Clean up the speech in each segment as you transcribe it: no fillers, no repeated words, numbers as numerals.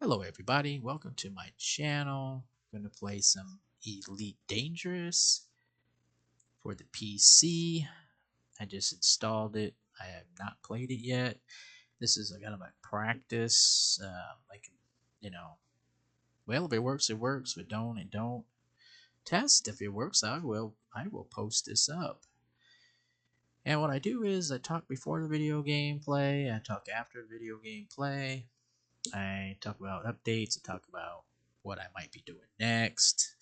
Hello everybody, welcome to my channel. I'm going to play some Elite Dangerous for the PC. I just installed it. I have not played it yet. This is kind of a practice, you know, well, if it works, it works. If it don't, it don't. Test. If it works, I will post this up. And what I do is I talk before the video gameplay, I talk after the video gameplay. I talk about updates, I talk about what I might be doing next,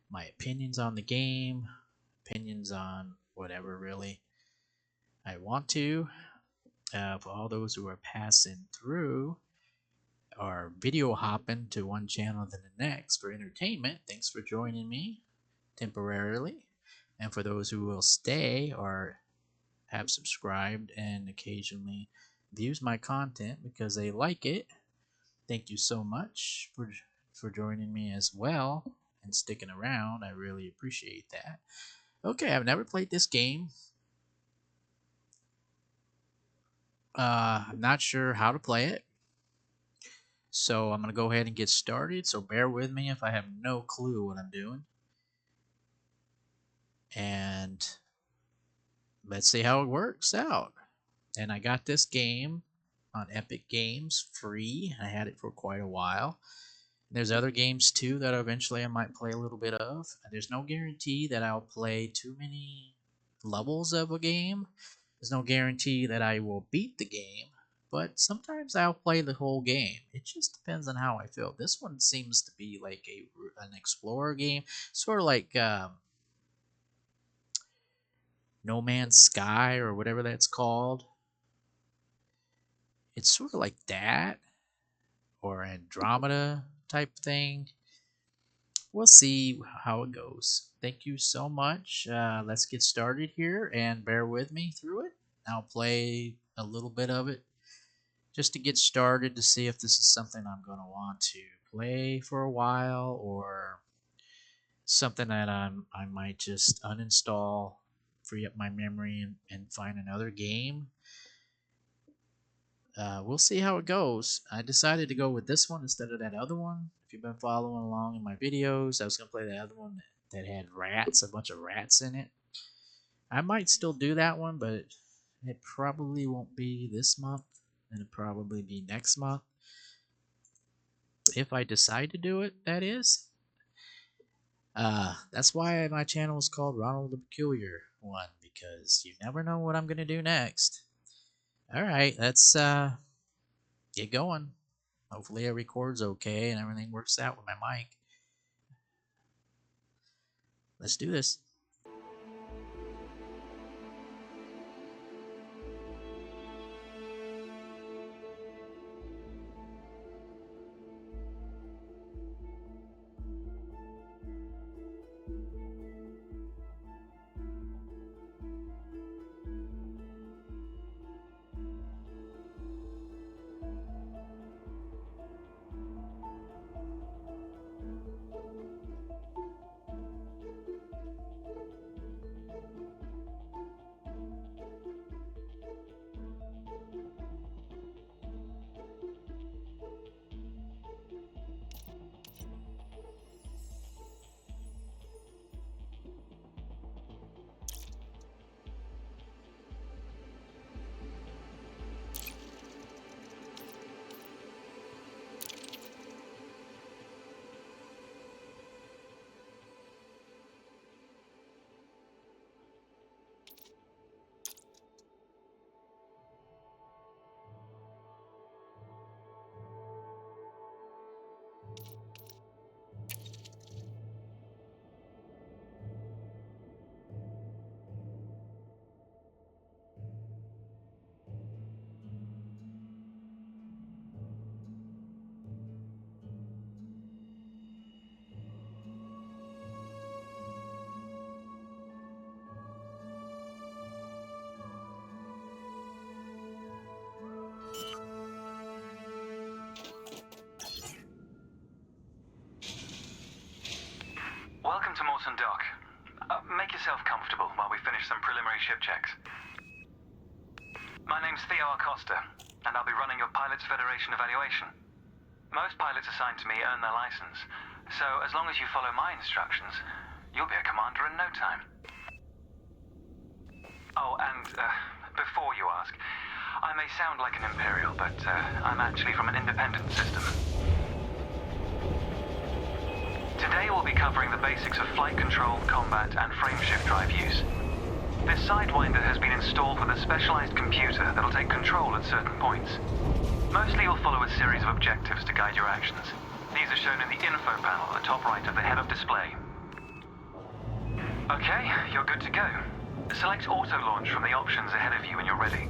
my opinions on the game, opinions on whatever really I want to. For all those who are passing through or video hopping to one channel to the next for entertainment, thanks for joining me temporarily. And for those who will stay or have subscribed and occasionally views my content because they like it, thank you so much for joining me as well and sticking around. I really appreciate that. Okay, I've never played this game. I'm not sure how to play it. So I'm going to go ahead and get started. So bear with me if I have no clue what I'm doing. And let's see how it works out. And I got this game on Epic Games free. I had it for quite a while. There's other games too that eventually I might play a little bit of. There's no guarantee that I'll play too many levels of a game. There's no guarantee that I will beat the game, but sometimes I'll play the whole game. It just depends on how I feel. This one seems to be like an explorer game, sort of like No Man's Sky or whatever that's called. It's sort of like that or Andromeda type thing. We'll see how it goes. Thank you so much. Let's get started here and bear with me through it. I'll play a little bit of it just to get started to see if this is something I'm going to want to play for a while or something that I might just uninstall, free up my memory, and find another game. We'll see how it goes. I decided to go with this one instead of that other one. If you've been following along in my videos, I was going to play the other one that had rats, a bunch of rats in it. I might still do that one, but it probably won't be this month, and it'll probably be next month. If I decide to do it, that is. That's why my channel is called Ronald the Peculiar One, because you never know what I'm going to do next. Alright, let's get going. Hopefully it records okay and everything works out with my mic. Let's do this. Welcome to Morton Dock. Make yourself comfortable while we finish some preliminary ship checks. My name's Theo Acosta, and I'll be running your Pilots Federation evaluation. Most pilots assigned to me earn their license, so as long as you follow my instructions, you'll be a commander in no time. Oh, and before you ask, I may sound like an Imperial, but I'm actually from an independent system. Today we'll be covering the basics of flight control, combat, and frameshift drive use. This Sidewinder has been installed with a specialized computer that'll take control at certain points. Mostly you'll follow a series of objectives to guide your actions. These are shown in the info panel at the top right of the head-up display. Okay, you're good to go. Select auto launch from the options ahead of you when you're ready.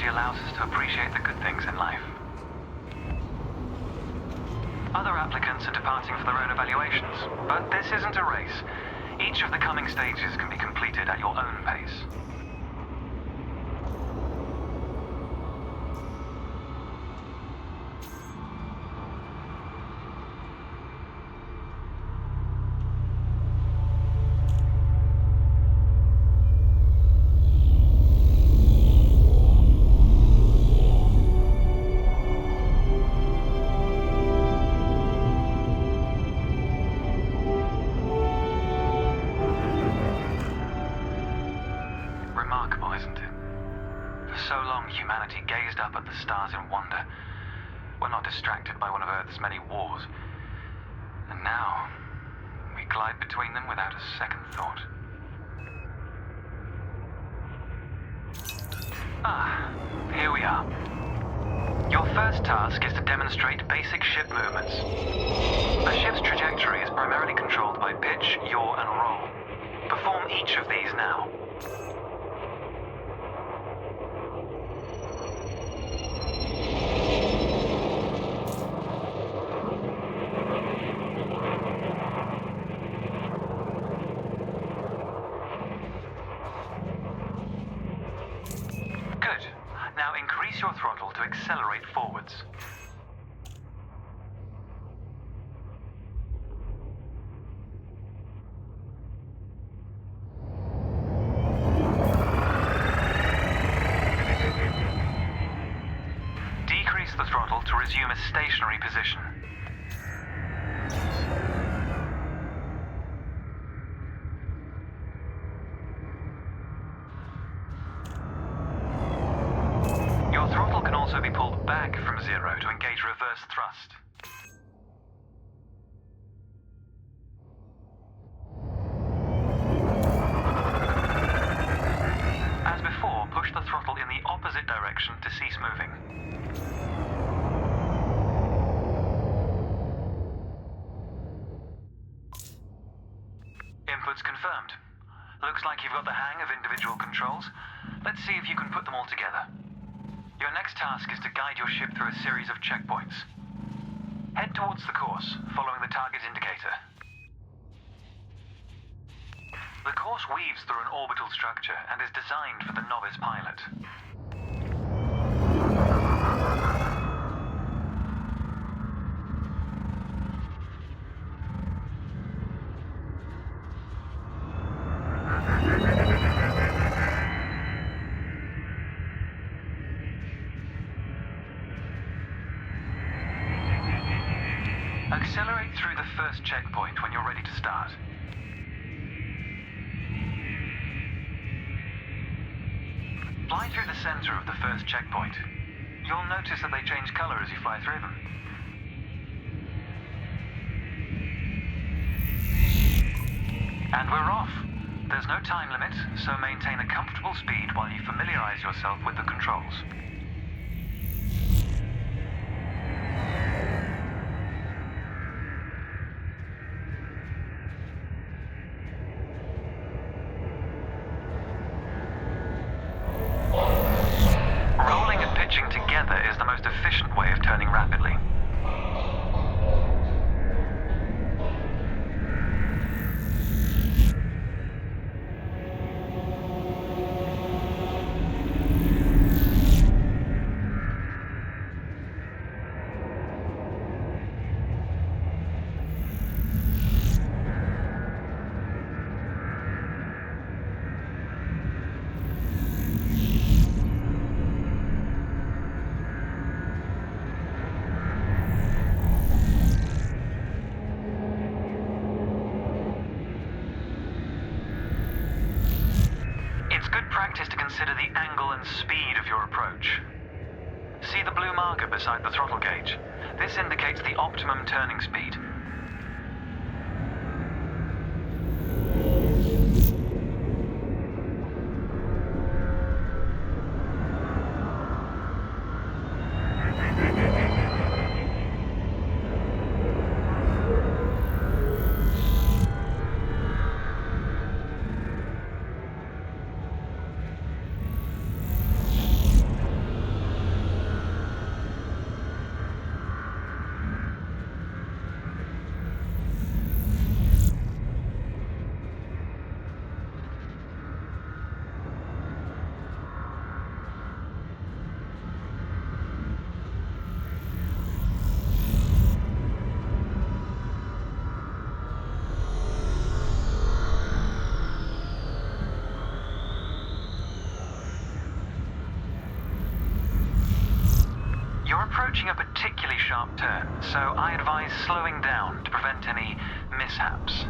Allows us to appreciate the good things in life. Other applicants are departing for their own evaluations, but this isn't a race. Each of the coming stages can be completed at your own pace. Stars in wonder. We're not distracted by one of Earth's many wars. And now, we glide between them without a second thought. Ah, here we are. Your first task is to demonstrate basic ship movements. A ship's trajectory is primarily controlled by pitch, yaw, and roll. Perform each of these now. resume a stationary position. Your throttle can also be pulled back from 0 to engage reverse thrust. As before, push the throttle in the opposite direction to cease moving. Inputs confirmed. Looks like you've got the hang of individual controls. Let's see if you can put them all together. Your next task is to guide your ship through a series of checkpoints. Head towards the course, following the target indicator. The course weaves through an orbital structure and is designed for the novice pilot. Accelerate through the first checkpoint when you're ready to start. Fly through the center of the first checkpoint. You'll notice that they change color as you fly through them. And we're off. There's no time limit, so maintain a comfortable speed while you familiarize yourself with the controls. Rolling and pitching together is the most efficient way of turning rapidly. It's good practice to consider the angle and speed of your approach. See the blue marker beside the throttle gauge? This indicates the optimum turning speed. You're approaching a particularly sharp turn, so I advise slowing down to prevent any mishaps.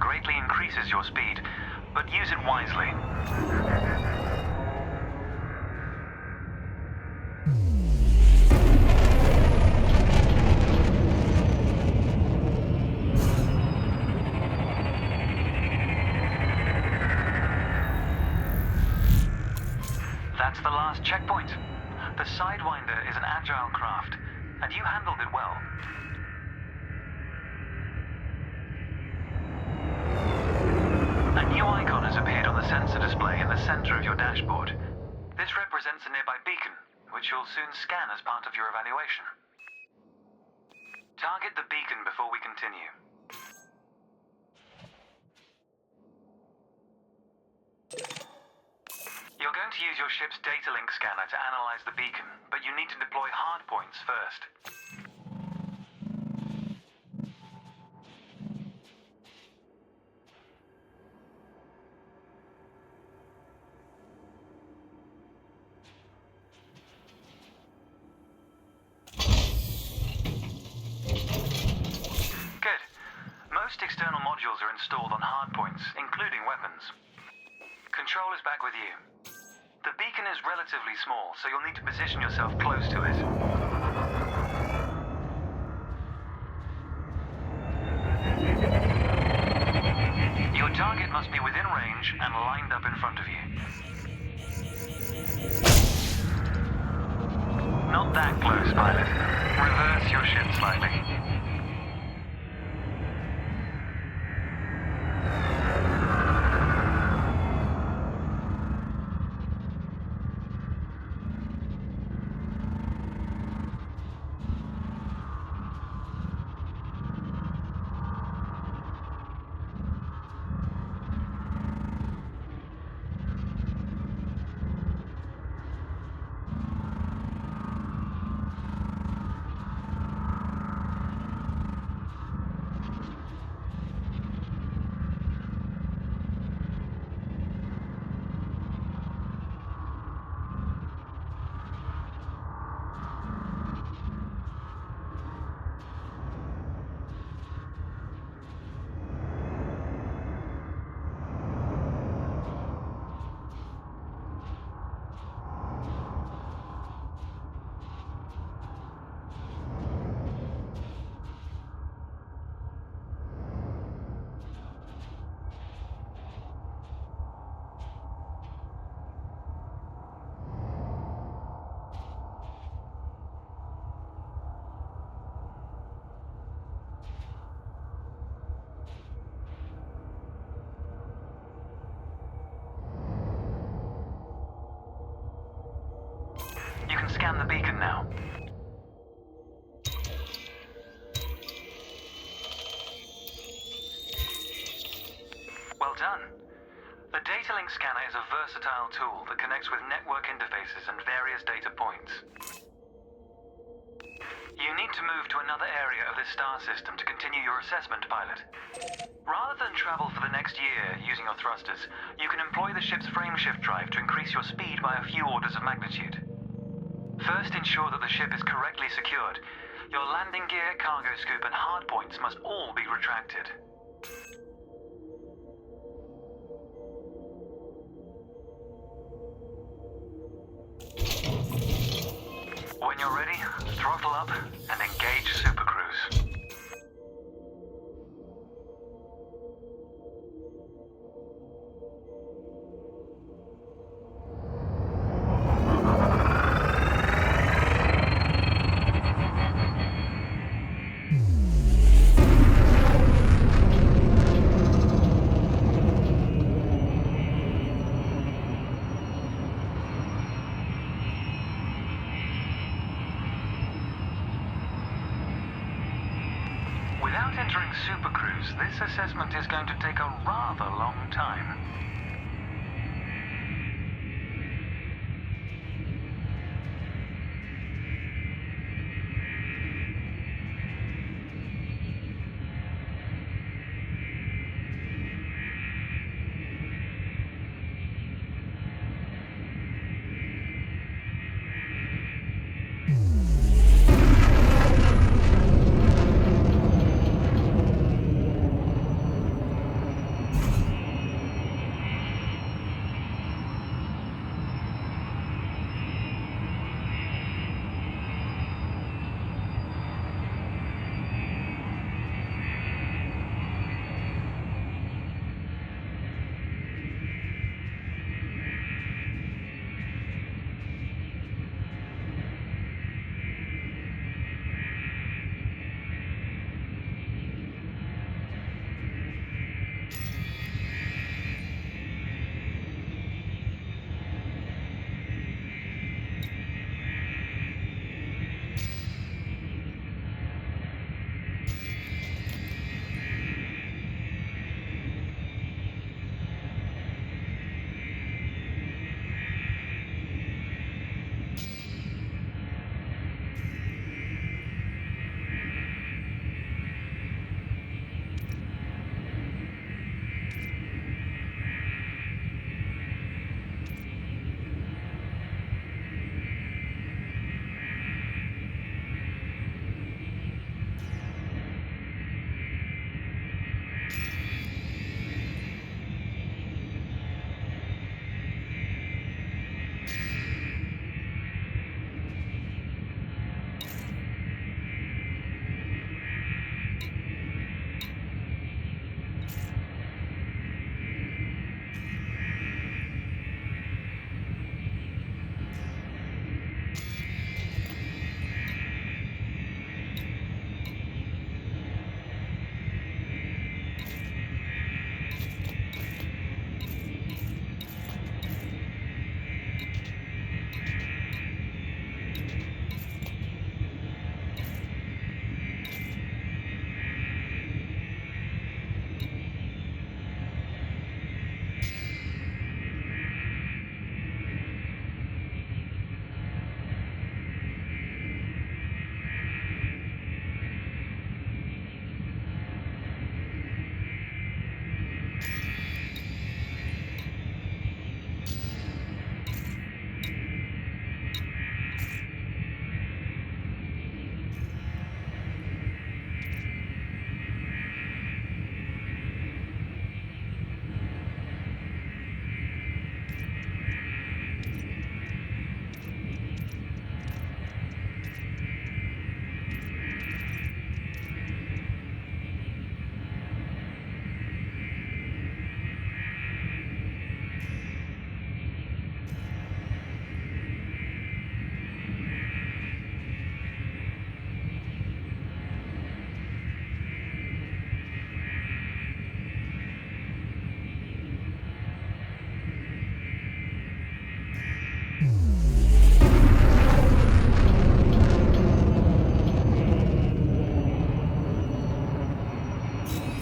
greatly increases your speed, but use it wisely. That's the last checkpoint. The Sidewinder is an agile craft, and you handled it well. A new icon has appeared on the sensor display in the center of your dashboard. This represents a nearby beacon, which you'll soon scan as part of your evaluation. Target the beacon before we continue. You're going to use your ship's data link scanner to analyze the beacon, but you need to deploy hardpoints first. Good. Most external modules are installed on hardpoints, including weapons. Control is back with you. The beacon is relatively small, so you'll need to position yourself close to it. Your target must be within range and lined up in front of you. Not that close, pilot. Reverse your ship slightly. You can scan the beacon now. Well done. The data link scanner is a versatile tool that connects with network interfaces and various data points. You need to move to another area of this star system to continue your assessment, pilot. Rather than travel for the next year using your thrusters, you can employ the ship's frameshift drive to increase your speed by a few orders of magnitude. First, ensure that the ship is correctly secured. Your landing gear, cargo scoop, and hardpoints must all be retracted. When you're ready, throttle up and engage Super Cruise. Without entering Super Cruise, this assessment is going to take a rather long time.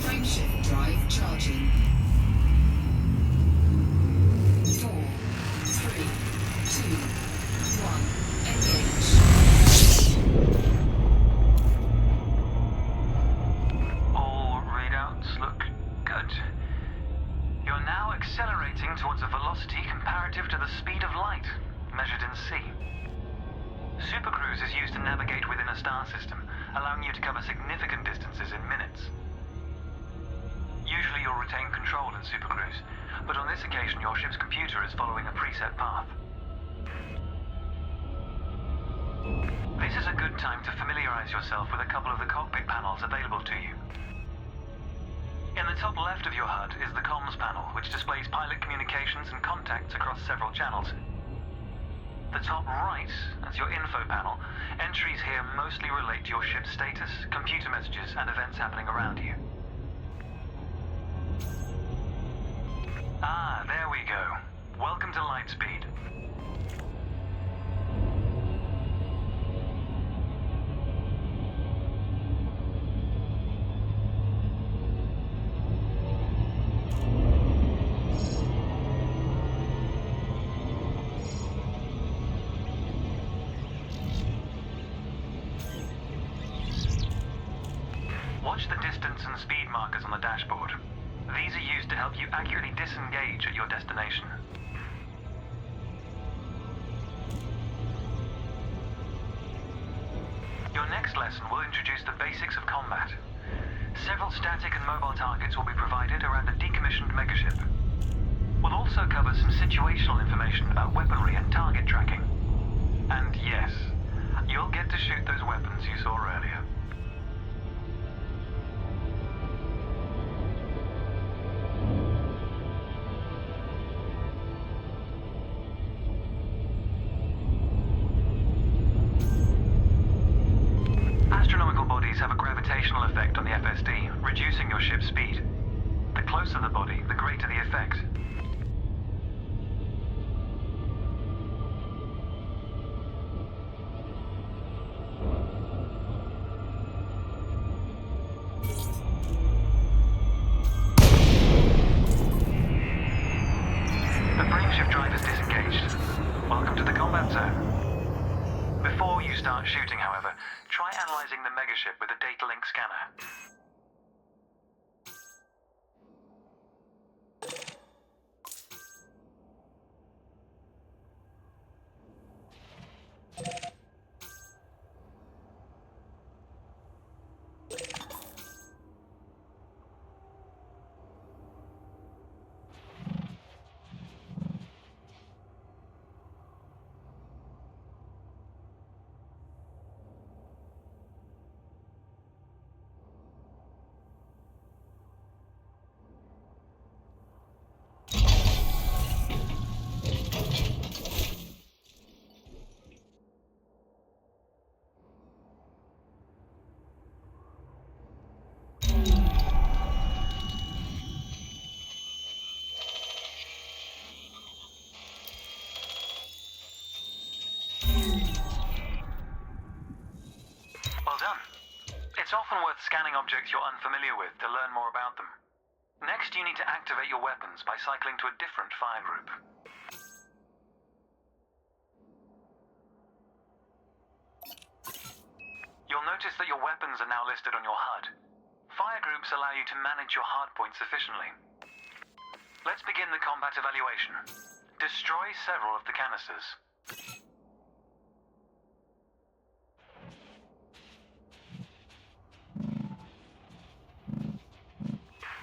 Frameshift drive charging. 4, 3, 2, 1. Engage. All readouts look good. You're now accelerating towards a velocity comparative to the speed of light, measured in C. Supercruise is used to navigate within a star system, allowing you to cover significant distances in minutes. Usually you'll retain control in Supercruise, but on this occasion your ship's computer is following a preset path. This is a good time to familiarize yourself with a couple of the cockpit panels available to you. In the top left of your HUD is the comms panel, which displays pilot communications and contacts across several channels. The top right is your info panel. Entries here mostly relate to your ship's status, computer messages, and events happening around you. Ah, there we go. Welcome to Lightspeed. Watch the distance and speed markers on the dashboard. These are used to help you accurately disengage at your destination. Your next lesson will introduce the basics of combat. Several static and mobile targets will be provided around a decommissioned megaship. We'll also cover some situational information about weaponry and target tracking. And yes, you'll get to shoot those weapons you saw earlier. Astronomical bodies have a gravitational effect on the FSD, reducing your ship's speed. The closer the body, the greater the effect. The frameshift drive is disengaged. Welcome to the combat zone. Before you start shooting, however, try analyzing the megaship with a data link scanner. Well done. It's often worth scanning objects you're unfamiliar with to learn more about them. Next, you need to activate your weapons by cycling to a different fire group. You'll notice that your weapons are now listed on your HUD. Fire groups allow you to manage your hardpoints efficiently. Let's begin the combat evaluation. Destroy several of the canisters.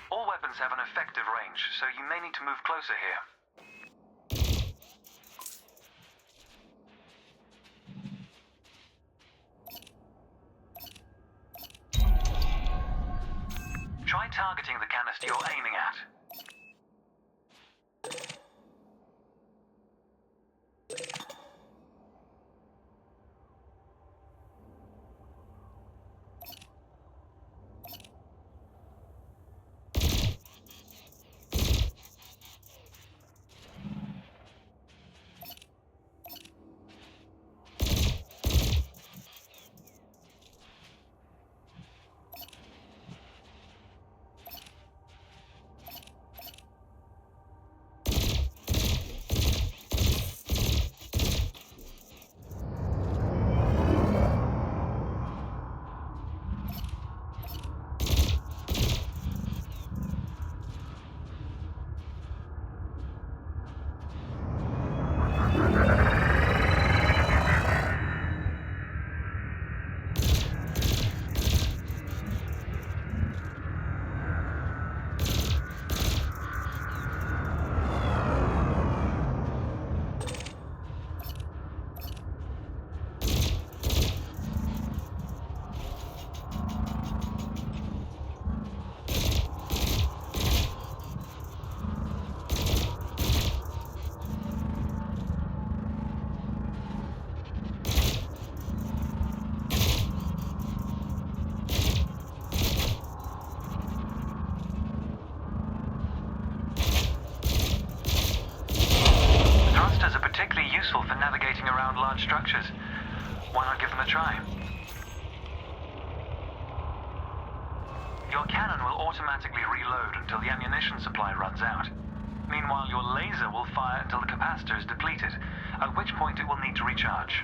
All weapons have an effective range, so you may need to move closer here. Try targeting the canister you're aiming at. particularly useful for navigating around large structures. Why not give them a try? Your cannon will automatically reload until the ammunition supply runs out. Meanwhile, your laser will fire until the capacitor is depleted, at which point it will need to recharge.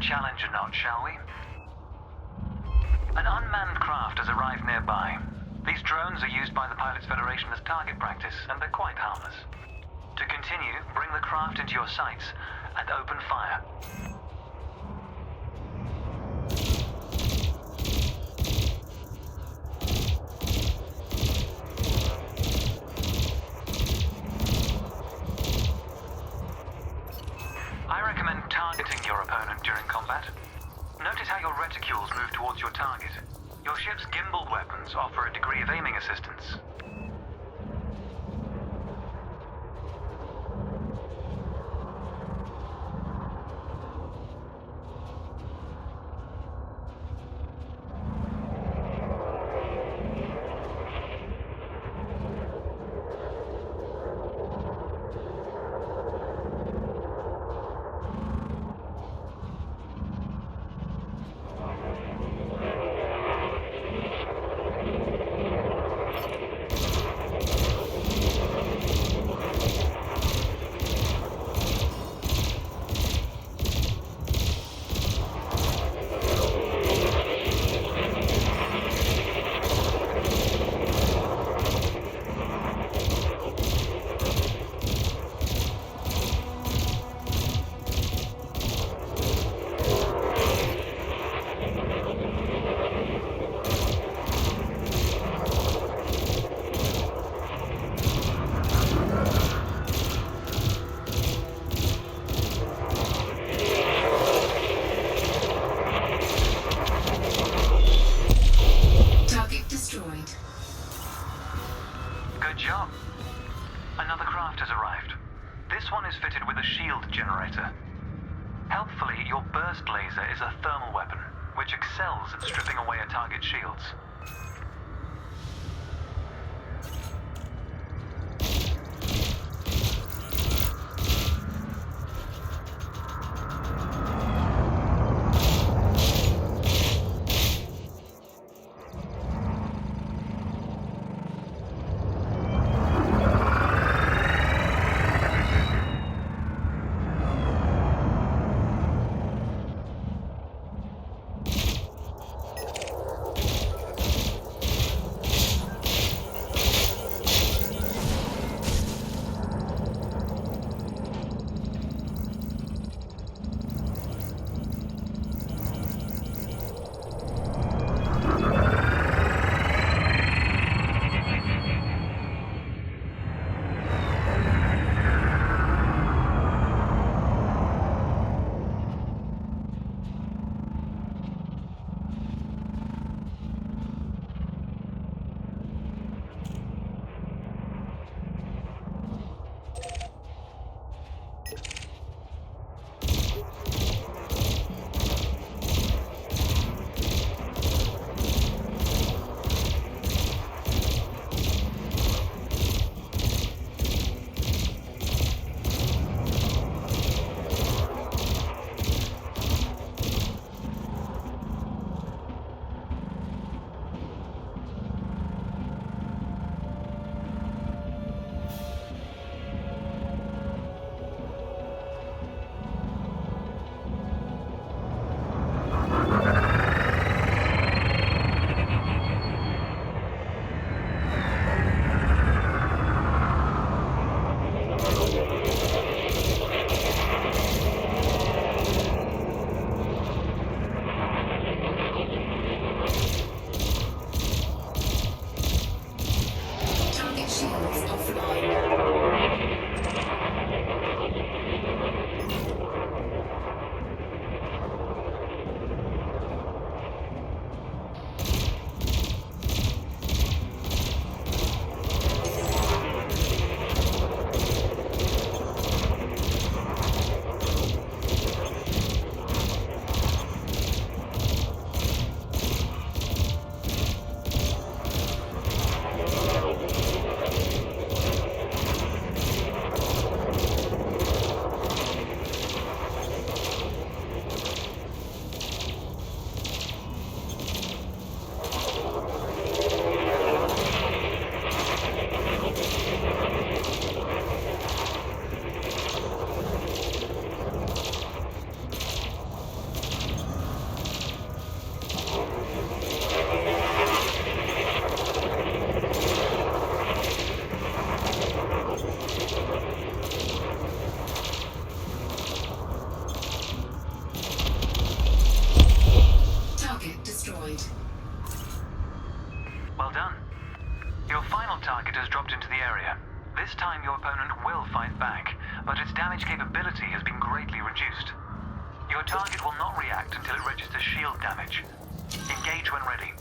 Challenge a notch, shall we? An unmanned craft has arrived nearby. These drones are used by the Pilots Federation as target practice, and they're quite harmless. To continue, bring the craft into your sights and open fire. I recommend targeting your opponent during combat. Notice how your reticules move towards your target. Your ship's gimbal weapons offer a degree of aiming assistance. At stripping away a target's shields. target has dropped into the area. This time your opponent will fight back, but its damage capability has been greatly reduced. Your target will not react until it registers shield damage. Engage when ready.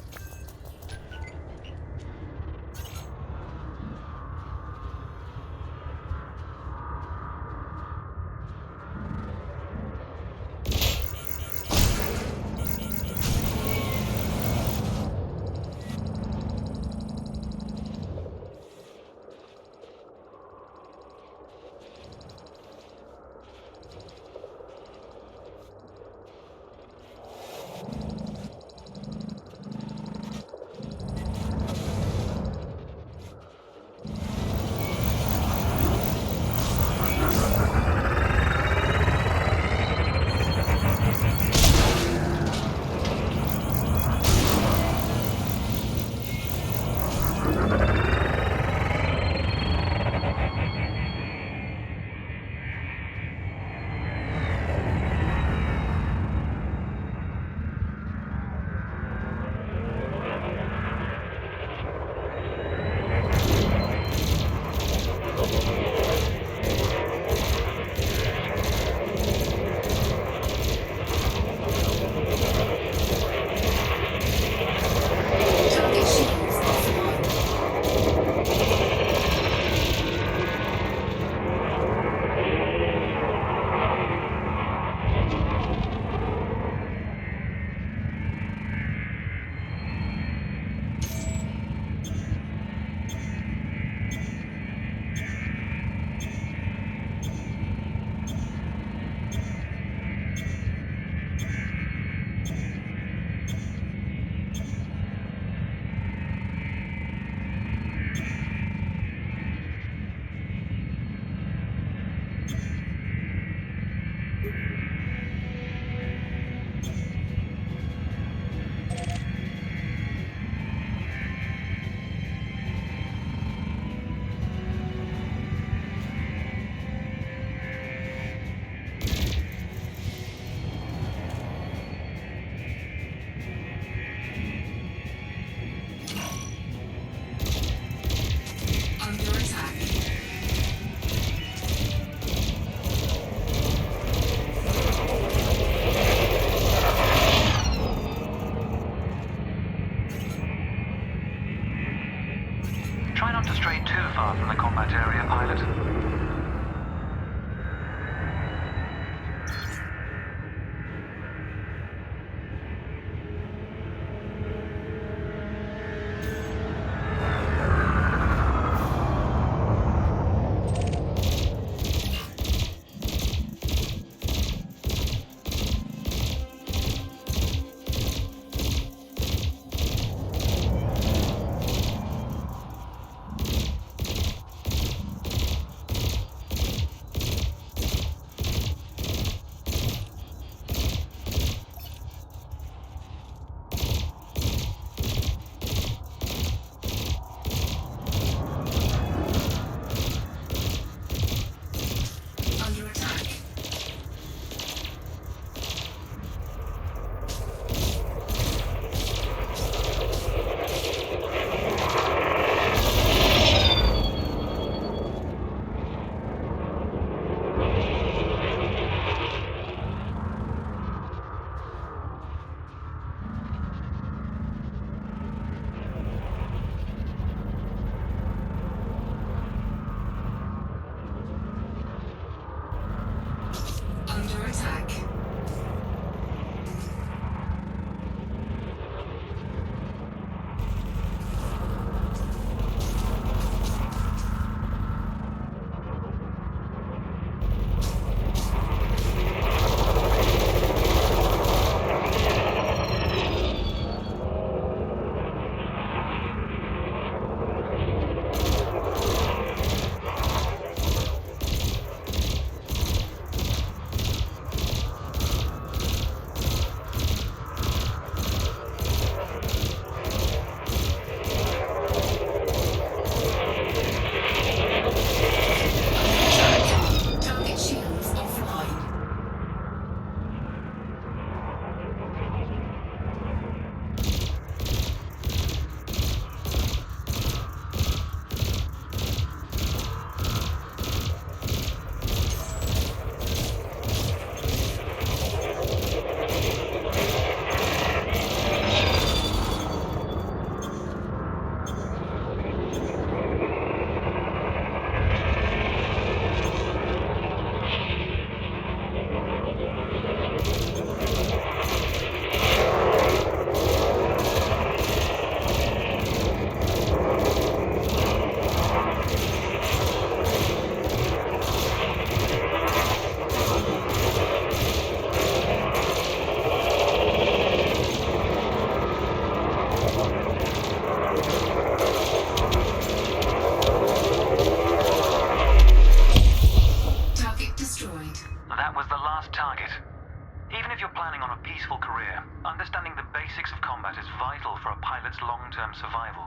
Even if you're planning on a peaceful career, understanding the basics of combat is vital for a pilot's long-term survival.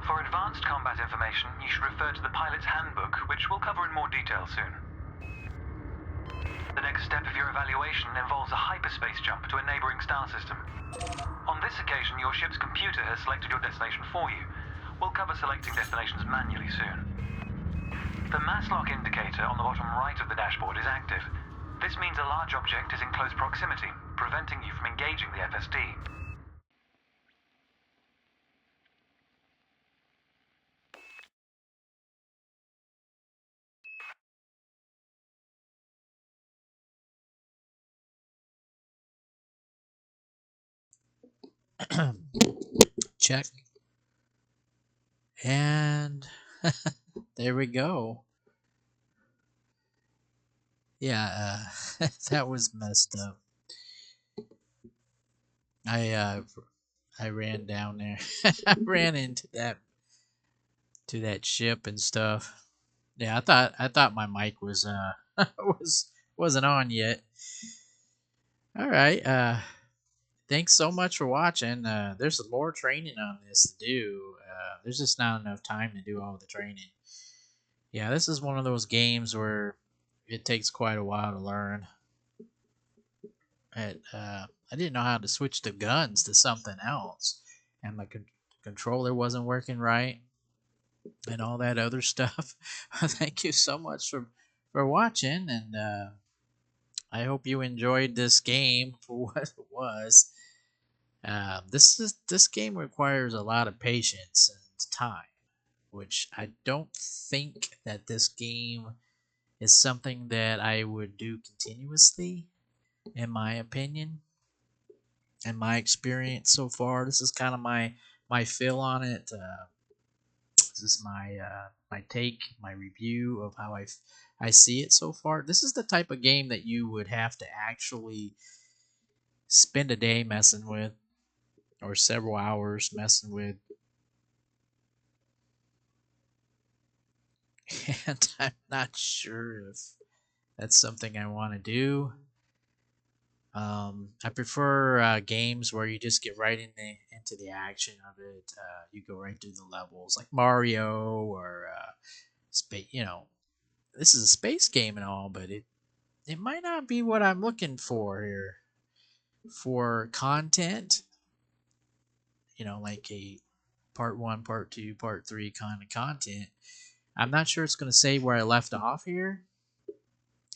For advanced combat information, you should refer to the pilot's handbook, which we'll cover in more detail soon. The next step of your evaluation involves a hyperspace jump to a neighboring star system. On this occasion, your ship's computer has selected your destination for you. We'll cover selecting destinations manually soon. The mass lock indicator on the bottom right of the dashboard is active. This means a large object is in close proximity, preventing you from engaging the FSD. Check. And there we go. Yeah, that was messed up. I ran down there. I ran into that ship and stuff. Yeah, I thought my mic was wasn't on yet. All right. Thanks so much for watching. There's more training on this to do. There's just not enough time to do all the training. Yeah, this is one of those games where it takes quite a while to learn. I didn't know how to switch the guns to something else, and my controller wasn't working right, and all that other stuff. Thank you so much for watching, and I hope you enjoyed this game for what it was. This game requires a lot of patience and time, which I don't think that this game is something that I would do continuously, in my opinion. And my experience so far, this is kind of my feel on it. This is my take, my review of how I see it so far. This is the type of game that you would have to actually spend a day messing with, or several hours messing with. And I'm not sure if that's something I want to do. I prefer games where you just get right into the action of it. You go right through the levels, like Mario or space. This is a space game and all, but it might not be what I'm looking for here. For content, like a part 1, part 2, part 3 kind of content. I'm not sure it's going to say where I left off here.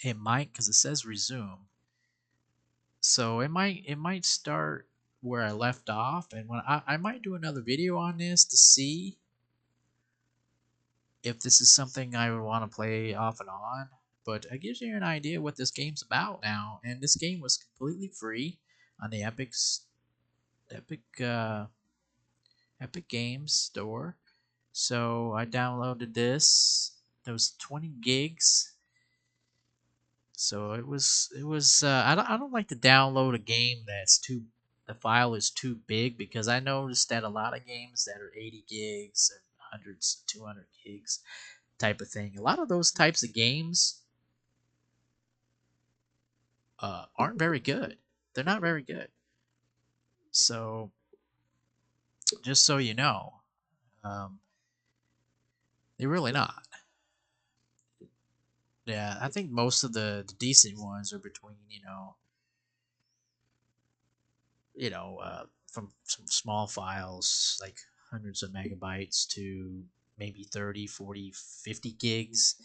It might, because it says resume. So it might start where I left off, and when I might do another video on this to see if this is something I would want to play off and on. But it gives you an idea what this game's about now, and this game was completely free on the Epic Games store. So I downloaded this. It was 20 gigs. So it was I don't like to download a game the file is too big, because I noticed that a lot of games that are 80 gigs and hundreds 200 gigs type of thing, a lot of those types of games aren't very good. They're not very good. So just so you know, um, they're really not. Yeah, I think most of the decent ones are between from some small files like hundreds of megabytes to maybe 30, 40, 50 gigs.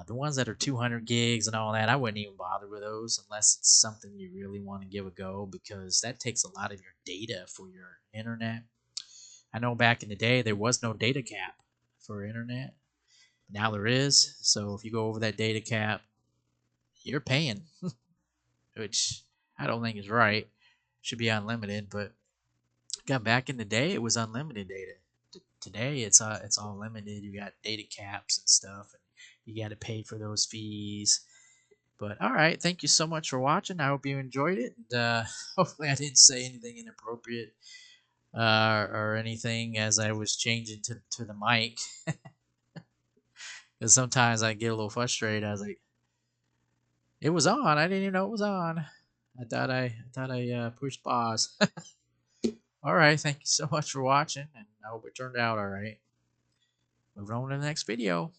The ones that are 200 gigs and all that, I wouldn't even bother with those unless it's something you really want to give a go, because that takes a lot of your data for your internet. I know back in the day there was no data cap for internet. Now there is. So if you go over that data cap, you're paying, which I don't think is right. Should be unlimited, but back in the day it was unlimited data. Today it's all limited. You got data caps and stuff, and you got to pay for those fees. But all right, thank you so much for watching. I hope you enjoyed it. And, hopefully I didn't say anything inappropriate or anything as I was changing to the mic. Because sometimes I get a little frustrated. I was like, it was on. I didn't even know it was on. thought I pushed pause. All right, thank you so much for watching, and I hope it turned out all right. Moving on to the next video.